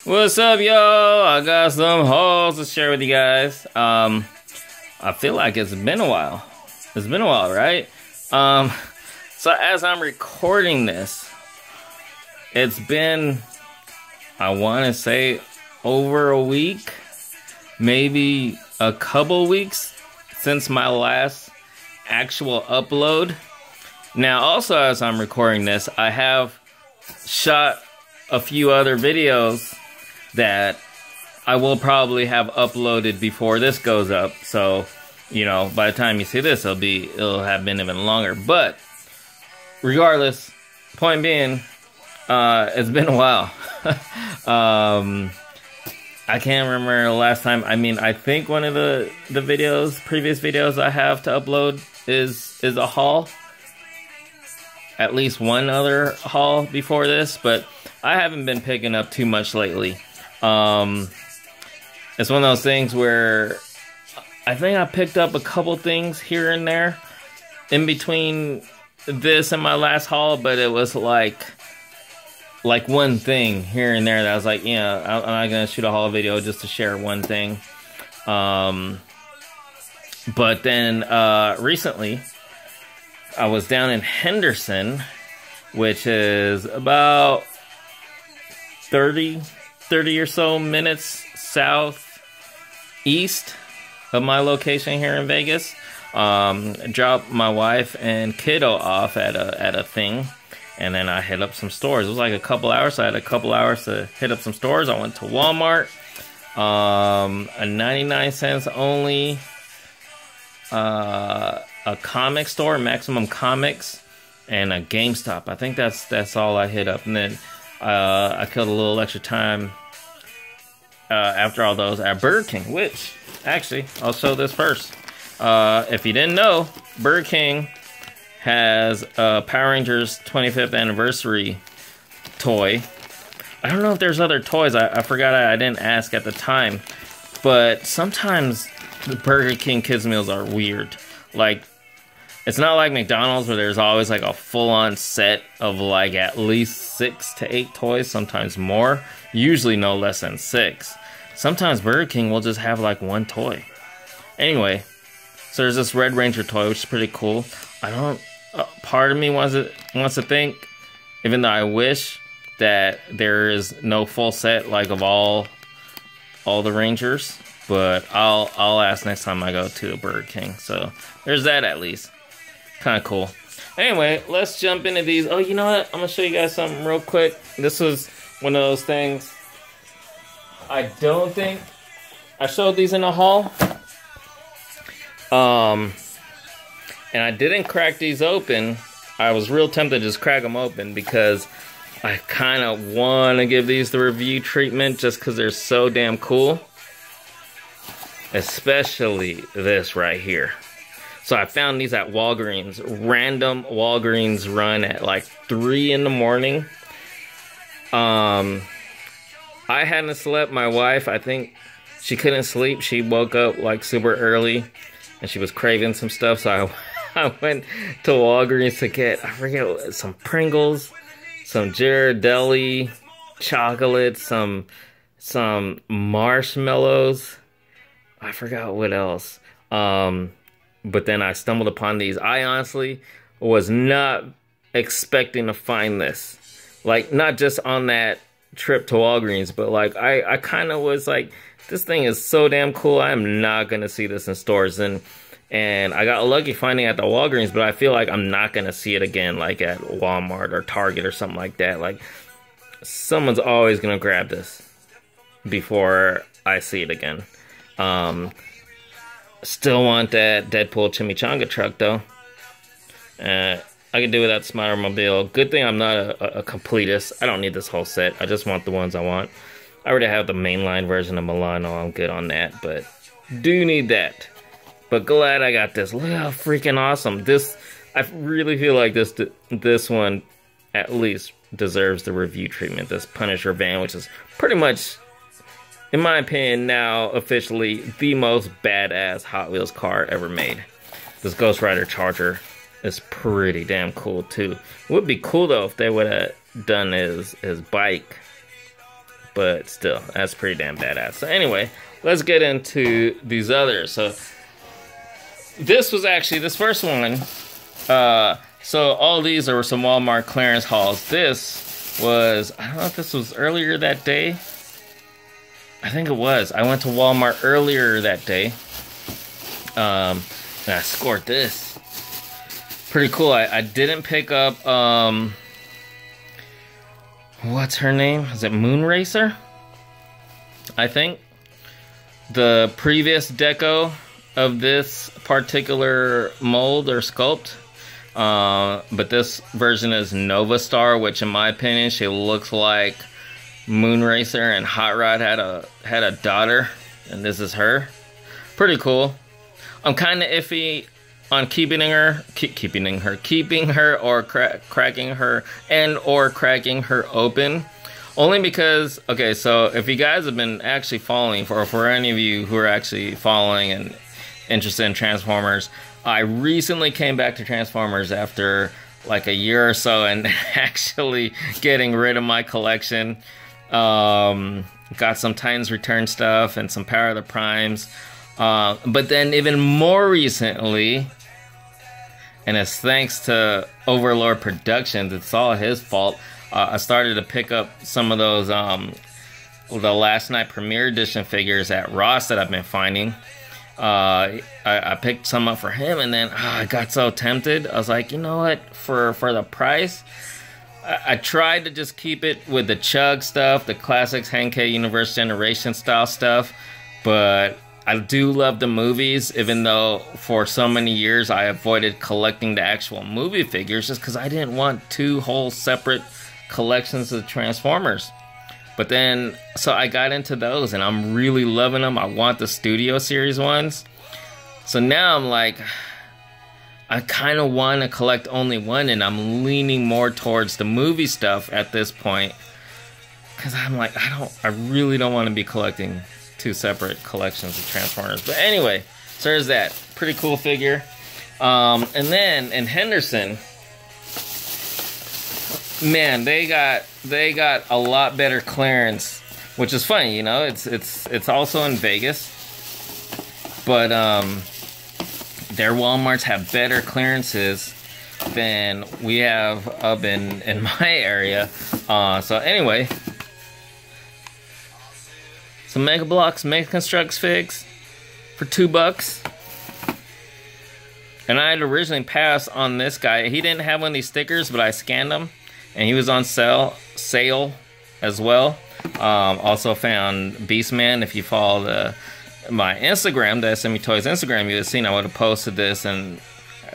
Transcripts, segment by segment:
What's up, y'all? I got some hauls to share with you guys. I feel like it's been a while. It's been a while, right? So as I'm recording this, it's been, I want to say, over a week, maybe a couple weeks since my last actual upload. Now, also as I'm recording this, I have shot a few other videos that I will probably have uploaded before this goes up. So, you know, by the time you see this, it'll have been even longer. But regardless, point being, it's been a while. I can't remember the last time. I mean, I think one of the previous videos I have to upload is a haul. At least one other haul before this, but I haven't been picking up too much lately. It's one of those things where I think I picked up a couple things here and there in between this and my last haul, but it was like one thing here and there that I was like, yeah, I'm not gonna shoot a haul video just to share one thing. But then recently I was down in Henderson, which is about 30 or so minutes southeast of my location here in Vegas. Dropped my wife and kiddo off at a thing, and then I hit up some stores. It was like a couple hours, so I had a couple hours to hit up some stores. I went to Walmart, a 99 cents only, a comic store, Maximum Comics, and a GameStop. I think that's all I hit up. And then I killed a little extra time after all those at Burger King, which, actually, I'll show this first. If you didn't know, Burger King has a Power Rangers 25th anniversary toy. I don't know if there's other toys. I forgot, I didn't ask at the time. But sometimes the Burger King kids meals are weird. Like, it's not like McDonald's where there's always like a full-on set of like at least 6 to 8 toys, sometimes more. Usually no less than 6. Sometimes Burger King will just have like one toy. Anyway, so there's this Red Ranger toy, which is pretty cool. I don't, part of me wants to think, even though I wish that there is no full set like of all the Rangers, but I'll ask next time I go to a Burger King. So there's that at least. Kind of cool. Anyway, let's jump into these. Oh, you know what? I'm gonna show you guys something real quick. This was one of those things. I don't think I showed these in a haul. And I didn't crack these open. I was real tempted to just crack them open because I kind of want to give these the review treatment just because they're so damn cool. Especially this right here. So I found these at Walgreens, random Walgreens run at like 3 in the morning. I hadn't slept. My wife, I think she couldn't sleep. She woke up like super early and she was craving some stuff. So I went to Walgreens to get, I forget, some Pringles, some Ghirardelli chocolate, some marshmallows. I forgot what else. But then I stumbled upon these. I honestly was not expecting to find this. Like, not just on that trip to Walgreens, but like, I kind of was like, this thing is so damn cool. I am not going to see this in stores. And I got lucky finding it at the Walgreens, but I feel like I'm not going to see it again, like at Walmart or Target or something like that. Like, someone's always going to grab this before I see it again. Still want that Deadpool chimichanga truck though. I can do without Spider-Mobile. Good thing I'm not a completist. I don't need this whole set. I just want the ones I want. I already have the mainline version of Milano. I'm good on that, but do need that. But glad I got this. Look how freaking awesome. This, I really feel like this one at least deserves the review treatment. This Punisher van, which is pretty much, in my opinion, now officially the most badass Hot Wheels car ever made. This Ghost Rider Charger is pretty damn cool too. It would be cool though if they would have done his bike but still, that's pretty damn badass. So anyway, let's get into these others. So this was actually, this first one, so all these are some Walmart clearance hauls. This was, I don't know if this was earlier that day. I think it was. I went to Walmart earlier that day. And I scored this. Pretty cool. I didn't pick up, what's her name? Is it Moonracer? I think. The previous deco of this particular mold or sculpt. But this version is Nova Star, which in my opinion, she looks like Moonracer, and Hot Rod had a daughter, and this is her. Pretty cool. I'm kind of iffy on keeping her or cracking her and or cracking her open, only because, okay, so if you guys have been actually following, for any of you who are actually following and interested in Transformers, I recently came back to Transformers after like a year or so and actually getting rid of my collection. Got some Titans Return stuff and some Power of the Primes. But then even more recently, and it's thanks to Overlord Productions, it's all his fault, I started to pick up some of those the Last Night Premiere Edition figures at Ross that I've been finding. I picked some up for him, and then I got so tempted. I was like, you know what, for the price, I tried to just keep it with the Chug stuff, the classics, Henkei Universe Generation style stuff, but I do love the movies, even though for so many years I avoided collecting the actual movie figures just because I didn't want two whole separate collections of Transformers. But then, so I got into those, and I'm really loving them. I want the Studio Series ones. So now I'm like, I kind of want to collect only one, and I'm leaning more towards the movie stuff at this point. Because I'm like, I really don't want to be collecting two separate collections of Transformers. But anyway, so there's that. Pretty cool figure. And then in Henderson, man, they got a lot better clearance, which is funny, you know. It's also in Vegas, but their Walmarts have better clearances than we have up in my area. So anyway, some Mega Bloks, Mega Construx figs for $2. And I had originally passed on this guy. He didn't have one of these stickers, but I scanned him, and he was on sale as well. Also found Beastman. If you follow my Instagram, the SME Toys Instagram, you would have seen I would have posted this, and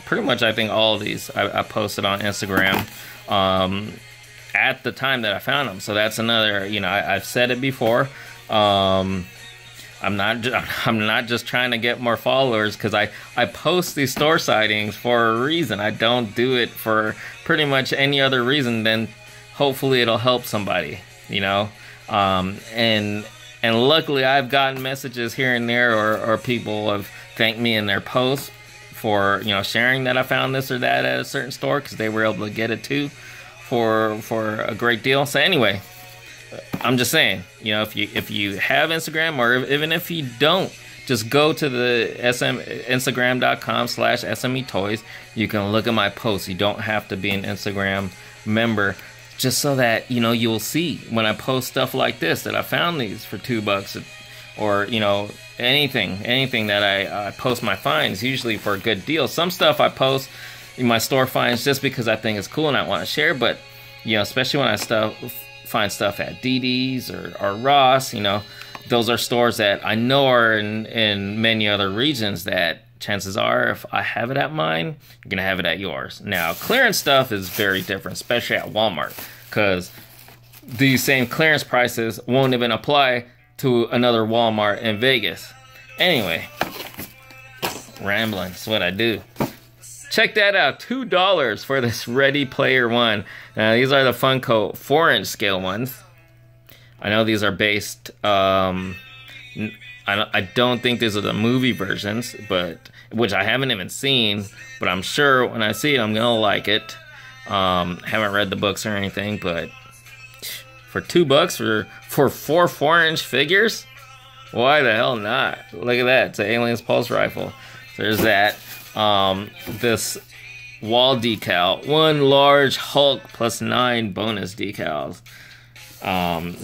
pretty much I think all of these I posted on Instagram at the time that I found them. So that's another, you know, I've said it before. I'm not just trying to get more followers, because I post these store sightings for a reason. I don't do it for pretty much any other reason than hopefully it'll help somebody, you know. And luckily I've gotten messages here and there, or people have thanked me in their posts for, you know, sharing that I found this or that at a certain store, because they were able to get it too for a great deal. So anyway, I'm just saying, you know, if you have Instagram, or even if you don't, just go to the Instagram.com/SME Toys. You can look at my posts. You don't have to be an Instagram member, just so that, you know, you'll see when I post stuff like this that I found these for $2, or, you know, anything that I post my finds, usually for a good deal. Some stuff I post in my store finds just because I think it's cool and I want to share, but, you know, especially when I find stuff at DD's or Ross, you know, those are stores that I know are in many other regions that chances are, if I have it at mine, you're gonna have it at yours. Now, clearance stuff is very different, especially at Walmart, because these same clearance prices won't even apply to another Walmart in Vegas. Anyway, rambling, that's what I do. Check that out, $2 for this Ready Player One. Now, these are the Funko 4-inch scale ones. I know these are based, I don't think these are the movie versions, but which I haven't even seen, but I'm sure when I see it, I'm gonna like it. Haven't read the books or anything, but for $2 for 4-inch figures. Why the hell not? Look at that. It's an Aliens Pulse Rifle. There's that. This wall decal. 1 large Hulk plus 9 bonus decals.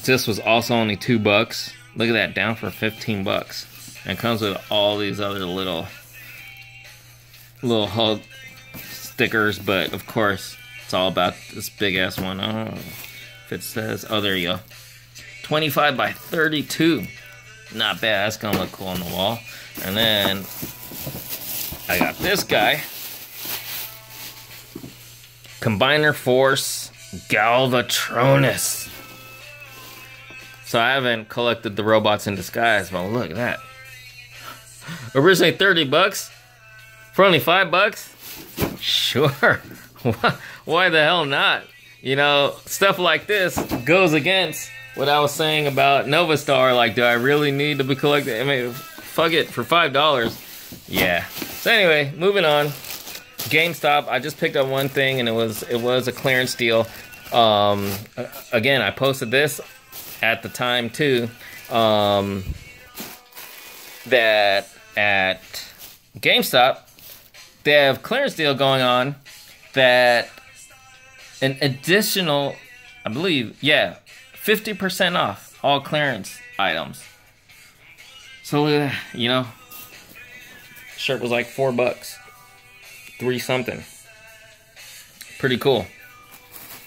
This was also only $2. Look at that. Down for $15. And it comes with all these other little Hulk stickers. But, of course, it's all about this big-ass one. I don't know if it says... Oh, there you go. 25 by 32. Not bad. That's gonna look cool on the wall. And then I got this guy. Combiner Force Galvatronus. So I haven't collected the robots in disguise, but look at that. Originally $30 for only $5. Sure. Why the hell not? You know, stuff like this goes against what I was saying about Nova Star. Like, do I really need to be collecting? I mean, fuck it, for $5. Yeah. So anyway, moving on. GameStop. I just picked up one thing, and it was a clearance deal. Again, I posted this at the time too. That at GameStop they have clearance deal going on. That an additional, I believe, yeah, 50% off all clearance items. So, you know, shirt was like $4. 3 something. Pretty cool.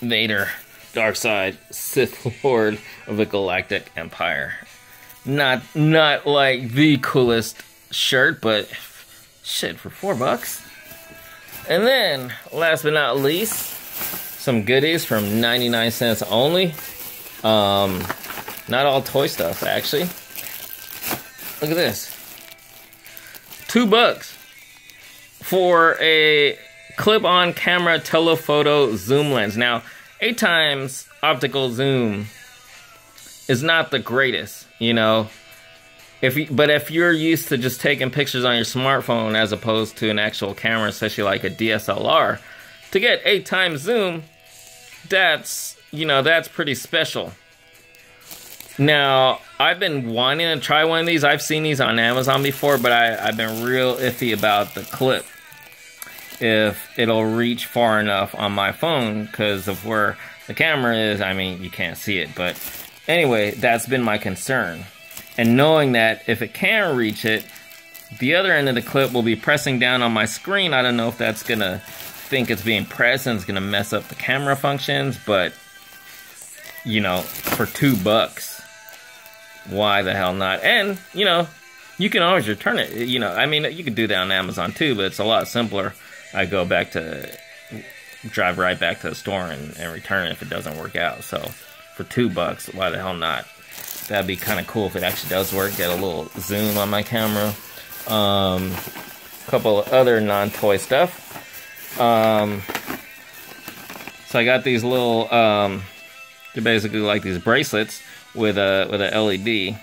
Vader, Dark Side, Sith Lord of the Galactic Empire. Not like the coolest shirt, but shit, for $4. And then, last but not least, some goodies from 99 cents only. Not all toy stuff, actually. Look at this. $2 for a clip-on camera telephoto zoom lens. Now, 8 times optical zoom is not the greatest, you know. But if you're used to just taking pictures on your smartphone as opposed to an actual camera, especially like a DSLR, to get 8 times zoom, that's, you know, that's pretty special. Now, I've been wanting to try one of these. I've seen these on Amazon before, but I've been real iffy about the clip. If it'll reach far enough on my phone, because of where the camera is, I mean, you can't see it. But anyway, that's been my concern. And knowing that if it can reach it, the other end of the clip will be pressing down on my screen. I don't know if that's going to think it's being pressed and it's going to mess up the camera functions, but, you know, for $2, why the hell not? And, you know, you can always return it. You know, I mean, you could do that on Amazon too, but it's a lot simpler. I drive right back to the store and return it if it doesn't work out. So for $2, why the hell not? That'd be kind of cool if it actually does work. Get a little zoom on my camera. Couple of other non-toy stuff. So I got these little, they're basically like these bracelets with a LED.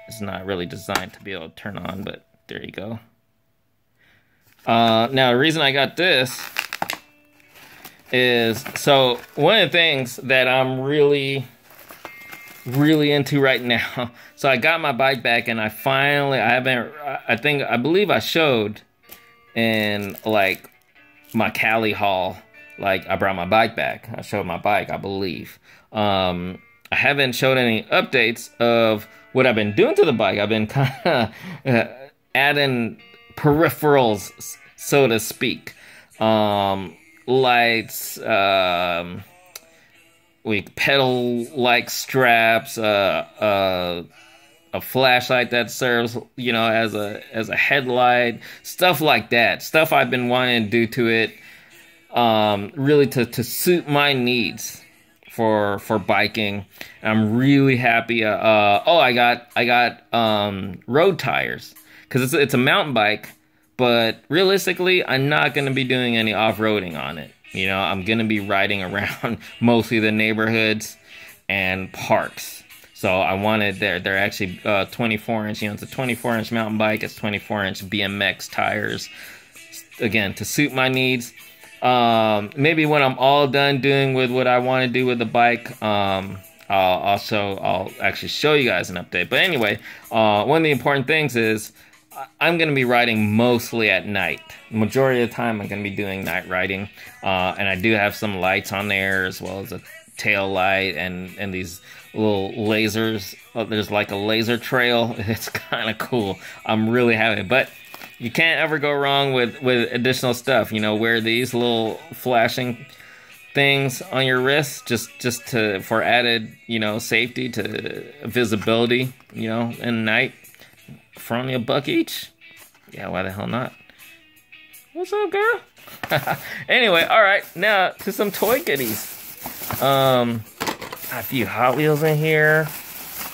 It's not really designed to be able to turn on, but there you go. Now the reason I got this is, so one of the things that I'm really into right now. So I got my bike back, and I believe I showed in like my Cali haul, like I brought my bike back. I showed my bike, I believe. I haven't showed any updates of what I've been doing to the bike. I've been kind of adding peripherals, so to speak. Lights, pedal-like straps, a flashlight that serves, you know, as a headlight, stuff like that. Stuff I've been wanting to do to it, really to suit my needs for biking. I'm really happy. I got road tires, because it's a mountain bike, but realistically, I'm not going to be doing any off-roading on it. You know, I'm going to be riding around mostly the neighborhoods and parks. So I wanted, they're actually 24-inch, you know, it's a 24-inch mountain bike. It's 24-inch BMX tires, again, to suit my needs. Maybe when I'm all done doing with what I want to do with the bike, I'll actually show you guys an update. But anyway, one of the important things is I'm going to be riding mostly at night. Majority of the time, I'm going to be doing night riding. And I do have some lights on there, as well as a tail light and these little lasers. Oh, there's like a laser trail. It's kind of cool. I'm really happy. But you can't ever go wrong with additional stuff. You know, wear these little flashing things on your wrist just for added, you know, safety, to visibility, you know, in night. For only $1 each? Yeah, why the hell not? What's up, girl? Anyway, alright, now to some toy goodies. A few Hot Wheels in here.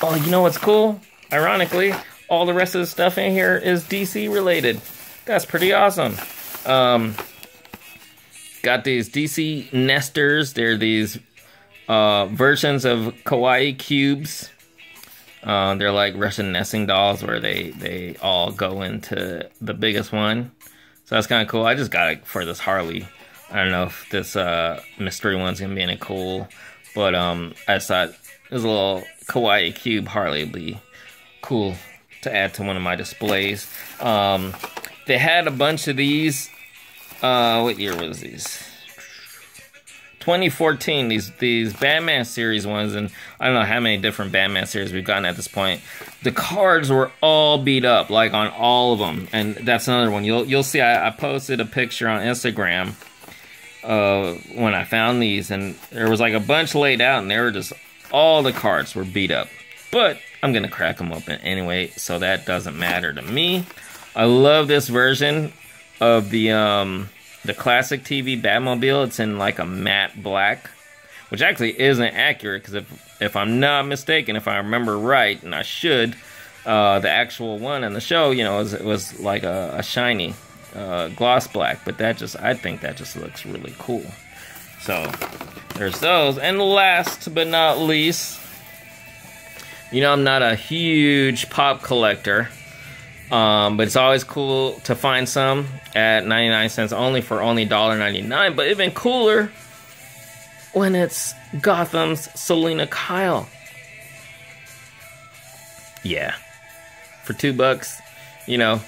Oh, you know what's cool? Ironically, all the rest of the stuff in here is DC related. That's pretty awesome. Got these DC nesters. They're these versions of kawaii cubes. They're like Russian nesting dolls where they all go into the biggest one. So that's kind of cool. I just got it for this Harley. I don't know if this mystery one's going to be any cool. But I just thought this little kawaii cube Harley would be cool to add to one of my displays. They had a bunch of these. What year was these? 2014, these Batman series ones, and I don't know how many different Batman series we've gotten at this point. The cards were all beat up, like on all of them, and that's another one. You'll see. I posted a picture on Instagram when I found these, and there was like a bunch laid out, and they were just all the cards were beat up. But I'm gonna crack them open anyway, so that doesn't matter to me. I love this version of the classic TV Batmobile. It's in like a matte black, which actually isn't accurate, because if I'm not mistaken, if I remember right, and I should, the actual one in the show, you know, it was like a shiny gloss black. But I think that just looks really cool. So there's those. And last but not least, you know, I'm not a huge pop collector. But it's always cool to find some at 99 cents only for only $1.99. But even cooler when it's Gotham's Selena Kyle. Yeah. For $2, you know,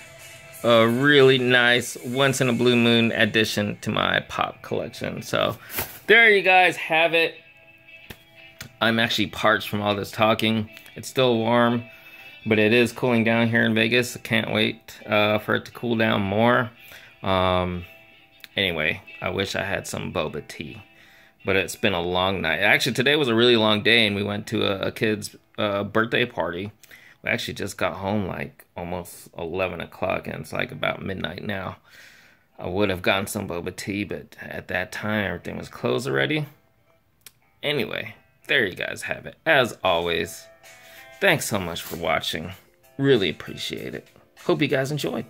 a really nice once in a blue moon addition to my pop collection. So there you guys have it. I'm actually parched from all this talking. It's still warm, but it is cooling down here in Vegas. I can't wait for it to cool down more. Anyway, I wish I had some boba tea. But it's been a long night. Actually, today was a really long day, and we went to a kid's birthday party. We actually just got home like almost 11 o'clock, and it's like about midnight now. I would have gotten some boba tea, but at that time, everything was closed already. Anyway, there you guys have it. As always, thanks so much for watching. Really appreciate it. Hope you guys enjoyed.